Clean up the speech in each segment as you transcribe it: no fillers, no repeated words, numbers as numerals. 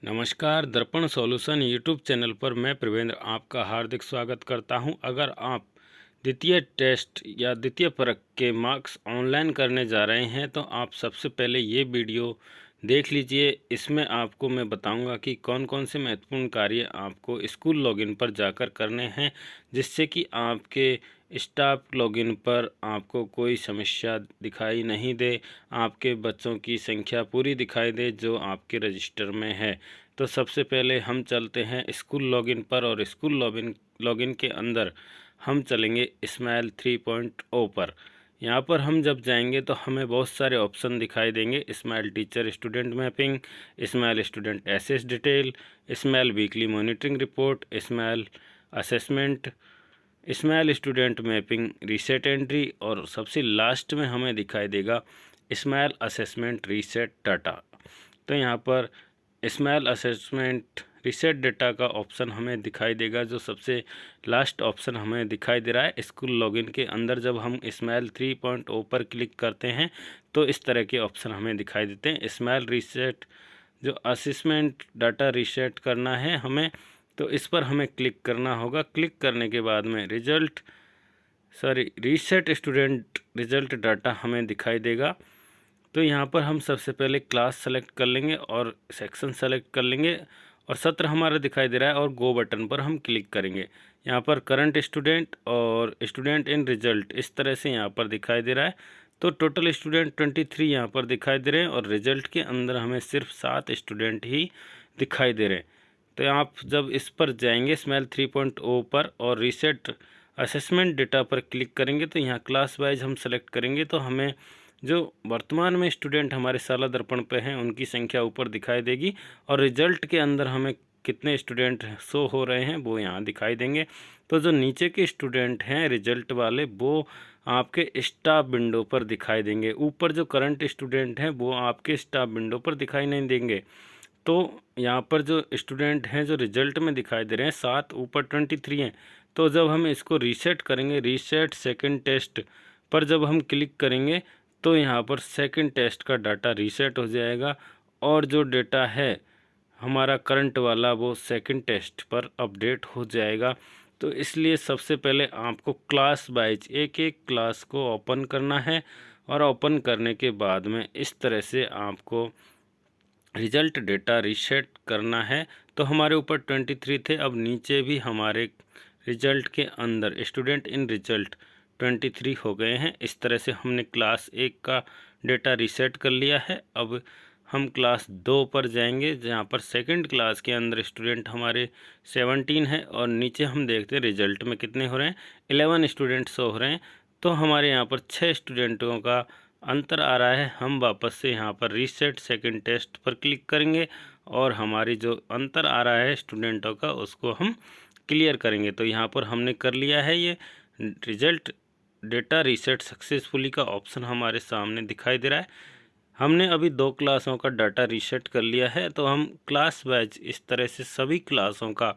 नमस्कार, दर्पण solution YouTube channel पर मैं प्रवेंद्र आपका हार्दिक स्वागत करता हूं। अगर आप द्वितीय टेस्ट या द्वितीय परख के मार्क्स ऑनलाइन करने जा रहे हैं तो आप सबसे पहले ये वीडियो देख लीजिए। इसमें आपको मैं बताऊंगा कि कौन कौन से महत्वपूर्ण कार्य आपको स्कूल लॉगिन पर जाकर करने हैं, जिससे कि आपके स्टाफ लॉगिन पर आपको कोई समस्या दिखाई नहीं दे, आपके बच्चों की संख्या पूरी दिखाई दे जो आपके रजिस्टर में है। तो सबसे पहले हम चलते हैं स्कूल लॉगिन पर, और स्कूल लॉगिन के अंदर हम चलेंगे स्माइल 3.0 पर। यहाँ पर हम जब जाएंगे तो हमें बहुत सारे ऑप्शन दिखाई देंगे। Smile teacher student mapping, smile student assess detail, smile weekly monitoring report, smile assessment, smile student mapping reset entry, और सबसे लास्ट में हमें दिखाई देगा स्माइल असेसमेंट रीसेट डाटा। तो यहाँ पर स्माइल असेसमेंट रीसेट डेटा का ऑप्शन हमें दिखाई देगा, जो सबसे लास्ट ऑप्शन हमें दिखाई दे रहा है। स्कूल लॉगिन के अंदर जब हम स्माइल 3.0 पर क्लिक करते हैं तो इस तरह के ऑप्शन हमें दिखाई देते हैं। स्माइल रीसेट जो असेसमेंट डाटा रीसेट करना है हमें, तो इस पर हमें क्लिक करना होगा। क्लिक करने के बाद में रीसेट स्टूडेंट रिजल्ट डाटा हमें दिखाई देगा। तो यहाँ पर हम सबसे पहले क्लास सेलेक्ट कर लेंगे और सेक्शन सेलेक्ट कर लेंगे, और सत्र हमारा दिखाई दे रहा है, और गो बटन पर हम क्लिक करेंगे। यहाँ पर करंट स्टूडेंट और स्टूडेंट इन रिजल्ट इस तरह से यहाँ पर दिखाई दे रहा है। तो टोटल स्टूडेंट 23 यहाँ पर दिखाई दे रहे हैं, और रिजल्ट के अंदर हमें सिर्फ 7 स्टूडेंट ही दिखाई दे रहे हैं। तो आप जब इस पर जाएंगे स्माइल 3.0 पर और रीसेट असेसमेंट डेटा पर क्लिक करेंगे, तो यहाँ क्लास वाइज हम सेलेक्ट करेंगे, तो हमें जो वर्तमान में स्टूडेंट हमारे शाला दर्पण पे हैं उनकी संख्या ऊपर दिखाई देगी, और रिजल्ट के अंदर हमें कितने स्टूडेंट शो हो रहे हैं वो यहाँ दिखाई देंगे। तो जो नीचे के स्टूडेंट हैं रिजल्ट वाले, वो आपके स्टाफ विंडो पर दिखाई देंगे। ऊपर जो करंट स्टूडेंट हैं वो आपके स्टाफ विंडो पर दिखाई नहीं देंगे। तो यहाँ पर जो स्टूडेंट हैं जो रिजल्ट में दिखाई दे रहे हैं 7, ऊपर 23 हैं। तो जब हम इसको रीसेट करेंगे, रीसेट सेकंड टेस्ट पर जब हम क्लिक करेंगे, तो यहाँ पर सेकंड टेस्ट का डाटा रीसेट हो जाएगा, और जो डेटा है हमारा करंट वाला वो सेकंड टेस्ट पर अपडेट हो जाएगा। तो इसलिए सबसे पहले आपको क्लास वाइज एक एक क्लास को ओपन करना है, और ओपन करने के बाद में इस तरह से आपको रिजल्ट डेटा रीसेट करना है। तो हमारे ऊपर 23 थे, अब नीचे भी हमारे रिजल्ट के अंदर स्टूडेंट इन रिजल्ट 23 हो गए हैं। इस तरह से हमने क्लास 1 का डेटा रीसेट कर लिया है। अब हम क्लास 2 पर जाएंगे, जहाँ पर सेकंड क्लास के अंदर स्टूडेंट हमारे 17 हैं, और नीचे हम देखते हैं रिजल्ट में कितने हो रहे हैं, 11 स्टूडेंट शो हो रहे हैं। तो हमारे यहाँ पर 6 स्टूडेंटों का अंतर आ रहा है। हम वापस से यहाँ पर रीसेट सेकंड टेस्ट पर क्लिक करेंगे, और हमारी जो अंतर आ रहा है स्टूडेंटों का उसको हम क्लियर करेंगे। तो यहाँ पर हमने कर लिया है। ये रिजल्ट डेटा रीसेट सक्सेसफुली का ऑप्शन हमारे सामने दिखाई दे रहा है। हमने अभी 2 क्लासों का डाटा रीसेट कर लिया है। तो हम क्लास वाइज इस तरह से सभी क्लासों का,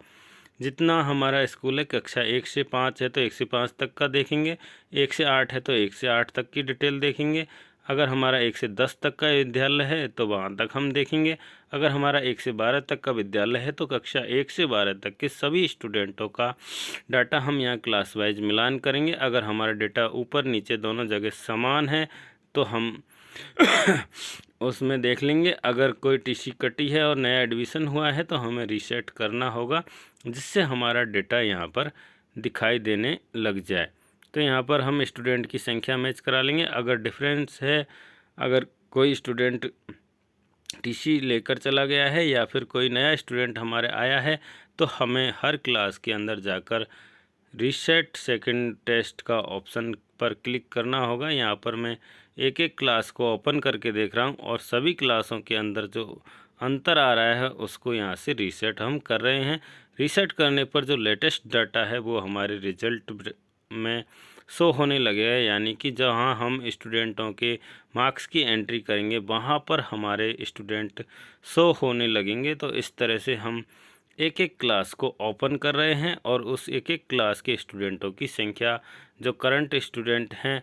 जितना हमारा स्कूल है, कक्षा 1 से 5 है तो 1 से 5 तक का देखेंगे, 1 से 8 है तो 1 से 8 तक की डिटेल देखेंगे। अगर हमारा 1 से 10 तक का विद्यालय है तो वहाँ तक हम देखेंगे। अगर हमारा 1 से 12 तक का विद्यालय है तो कक्षा 1 से 12 तक के सभी स्टूडेंटों का डाटा हम यहाँ क्लास वाइज मिलान करेंगे। अगर हमारा डेटा ऊपर नीचे दोनों जगह समान है तो हम उसमें देख लेंगे। अगर कोई टीसी कटी है और नया एडमिशन हुआ है तो हमें रीसेट करना होगा, जिससे हमारा डेटा यहाँ पर दिखाई देने लग जाए। तो यहाँ पर हम स्टूडेंट की संख्या मैच करा लेंगे। अगर डिफरेंस है, अगर कोई स्टूडेंट टीसी लेकर चला गया है या फिर कोई नया स्टूडेंट हमारे आया है, तो हमें हर क्लास के अंदर जाकर रीसेट सेकंड टेस्ट का ऑप्शन पर क्लिक करना होगा। यहाँ पर मैं एक एक क्लास को ओपन करके देख रहा हूँ, और सभी क्लासों के अंदर जो अंतर आ रहा है उसको यहाँ से रीसेट हम कर रहे हैं। रीसेट करने पर जो लेटेस्ट डाटा है वो हमारे रिजल्ट में शो होने लगे हैं, यानी कि जहाँ हम स्टूडेंटों के मार्क्स की एंट्री करेंगे वहाँ पर हमारे स्टूडेंट शो होने लगेंगे। तो इस तरह से हम एक एक क्लास को ओपन कर रहे हैं, और उस एक एक क्लास के स्टूडेंटों की संख्या, जो करंट स्टूडेंट हैं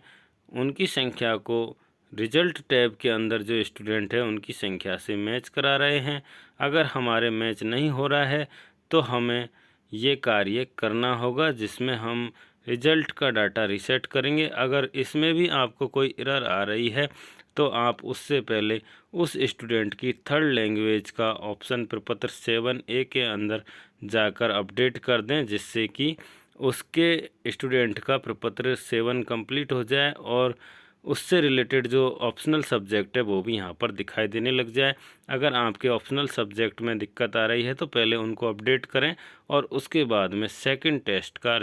उनकी संख्या को रिजल्ट टैब के अंदर जो स्टूडेंट है उनकी संख्या से मैच करा रहे हैं। अगर हमारे मैच नहीं हो रहा है तो हमें ये कार्य करना होगा, जिसमें हम रिजल्ट का डाटा रीसेट करेंगे। अगर इसमें भी आपको कोई एरर आ रही है तो आप उससे पहले उस स्टूडेंट की थर्ड लैंग्वेज का ऑप्शन प्रपत्र 7A के अंदर जाकर अपडेट कर दें, जिससे कि उसके स्टूडेंट का प्रपत्र 7 कंप्लीट हो जाए और उससे रिलेटेड जो ऑप्शनल सब्जेक्ट है वो भी यहाँ पर दिखाई देने लग जाए। अगर आपके ऑप्शनल सब्जेक्ट में दिक्कत आ रही है तो पहले उनको अपडेट करें और उसके बाद में सेकंड टेस्ट का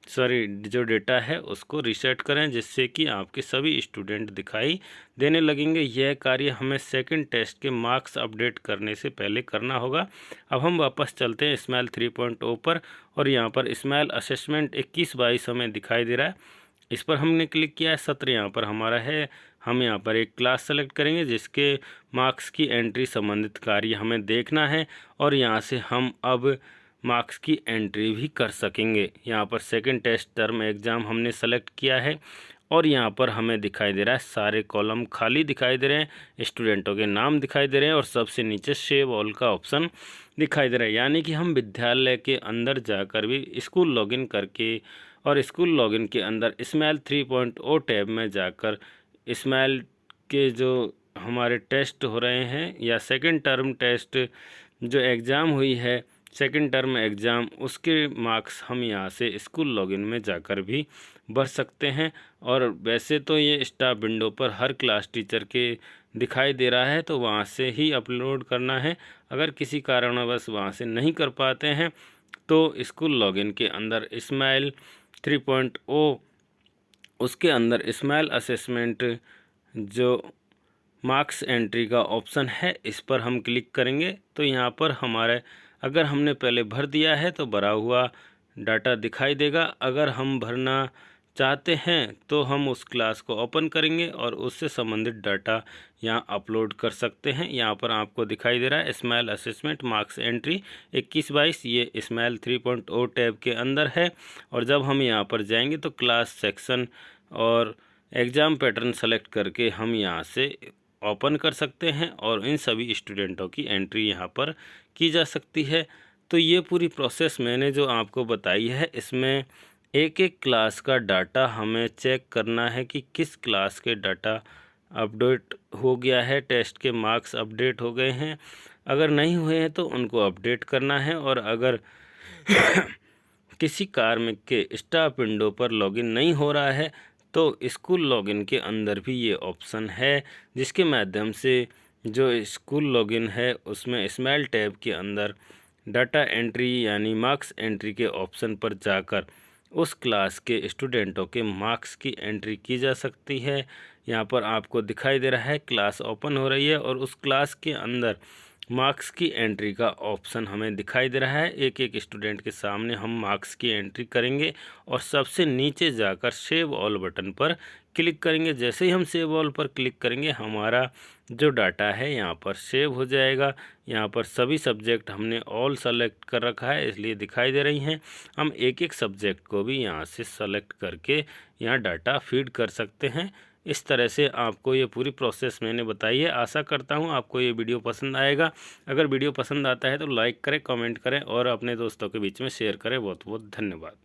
जो डेटा है उसको रीसेट करें, जिससे कि आपके सभी स्टूडेंट दिखाई देने लगेंगे। यह कार्य हमें सेकंड टेस्ट के मार्क्स अपडेट करने से पहले करना होगा। अब हम वापस चलते हैं स्माइल 3.0 पर और यहाँ पर स्माइल असेसमेंट 21-22 हमें दिखाई दे रहा है। इस पर हमने क्लिक किया है। सत्र यहाँ पर हमारा है। हम यहाँ पर एक क्लास सेलेक्ट करेंगे जिसके मार्क्स की एंट्री संबंधित कार्य हमें देखना है और यहाँ से हम अब मार्क्स की एंट्री भी कर सकेंगे। यहाँ पर सेकंड टेस्ट टर्म एग्ज़ाम हमने सेलेक्ट किया है और यहाँ पर हमें दिखाई दे रहा है सारे कॉलम खाली दिखाई दे रहे हैं, स्टूडेंटों के नाम दिखाई दे रहे हैं और सबसे नीचे सेव ऑल का ऑप्शन दिखाई दे रहा है। यानी कि हम विद्यालय के अंदर जाकर भी स्कूल लॉगिन करके और स्कूल लॉगिन के अंदर स्माइल 3.0 टैब में जाकर स्माइल के जो हमारे टेस्ट हो रहे हैं या सेकंड टर्म टेस्ट जो एग्ज़ाम हुई है, सेकंड टर्म एग्ज़ाम, उसके मार्क्स हम यहाँ से स्कूल लॉगिन में जाकर भी भर सकते हैं। और वैसे तो ये स्टाफ विंडो पर हर क्लास टीचर के दिखाई दे रहा है, तो वहाँ से ही अपलोड करना है। अगर किसी कारणवश वहाँ से नहीं कर पाते हैं तो स्कूल लॉगिन के अंदर स्माइल 3.0 उसके अंदर स्माइल असेसमेंट जो मार्क्स एंट्री का ऑप्शन है इस पर हम क्लिक करेंगे तो यहाँ पर हमारे अगर हमने पहले भर दिया है तो भरा हुआ डाटा दिखाई देगा। अगर हम भरना चाहते हैं तो हम उस क्लास को ओपन करेंगे और उससे संबंधित डाटा यहाँ अपलोड कर सकते हैं। यहाँ पर आपको दिखाई दे रहा है स्माइल असेसमेंट मार्क्स एंट्री 21-22, ये स्माइल 3.0 टैब के अंदर है। और जब हम यहाँ पर जाएंगे तो क्लास सेक्शन और एग्ज़ाम पैटर्न सेलेक्ट करके हम यहाँ से ओपन कर सकते हैं और इन सभी स्टूडेंटों की एंट्री यहाँ पर की जा सकती है। तो ये पूरी प्रोसेस मैंने जो आपको बताई है, इसमें एक एक क्लास का डाटा हमें चेक करना है कि किस क्लास के डाटा अपडेट हो गया है, टेस्ट के मार्क्स अपडेट हो गए हैं। अगर नहीं हुए हैं तो उनको अपडेट करना है। और अगर किसी कार्मिक के स्टाफ विंडो पर लॉगिन नहीं हो रहा है तो स्कूल लॉगिन के अंदर भी ये ऑप्शन है, जिसके माध्यम से जो स्कूल लॉगिन है उसमें स्माइल टैब के अंदर डाटा एंट्री यानी मार्क्स एंट्री के ऑप्शन पर जाकर उस क्लास के स्टूडेंटों के मार्क्स की एंट्री की जा सकती है। यहाँ पर आपको दिखाई दे रहा है क्लास ओपन हो रही है और उस क्लास के अंदर मार्क्स की एंट्री का ऑप्शन हमें दिखाई दे रहा है। एक एक स्टूडेंट के सामने हम मार्क्स की एंट्री करेंगे और सबसे नीचे जाकर सेव ऑल बटन पर क्लिक करेंगे। जैसे ही हम सेव ऑल पर क्लिक करेंगे हमारा जो डाटा है यहाँ पर सेव हो जाएगा। यहाँ पर सभी सब्जेक्ट हमने ऑल सेलेक्ट कर रखा है इसलिए दिखाई दे रही हैं। हम एक एक सब्जेक्ट को भी यहाँ से सेलेक्ट करके यहाँ डाटा फीड कर सकते हैं। इस तरह से आपको ये पूरी प्रोसेस मैंने बताई है। आशा करता हूँ आपको ये वीडियो पसंद आएगा। अगर वीडियो पसंद आता है तो लाइक करें, कमेंट करें और अपने दोस्तों के बीच में शेयर करें। बहुत बहुत धन्यवाद।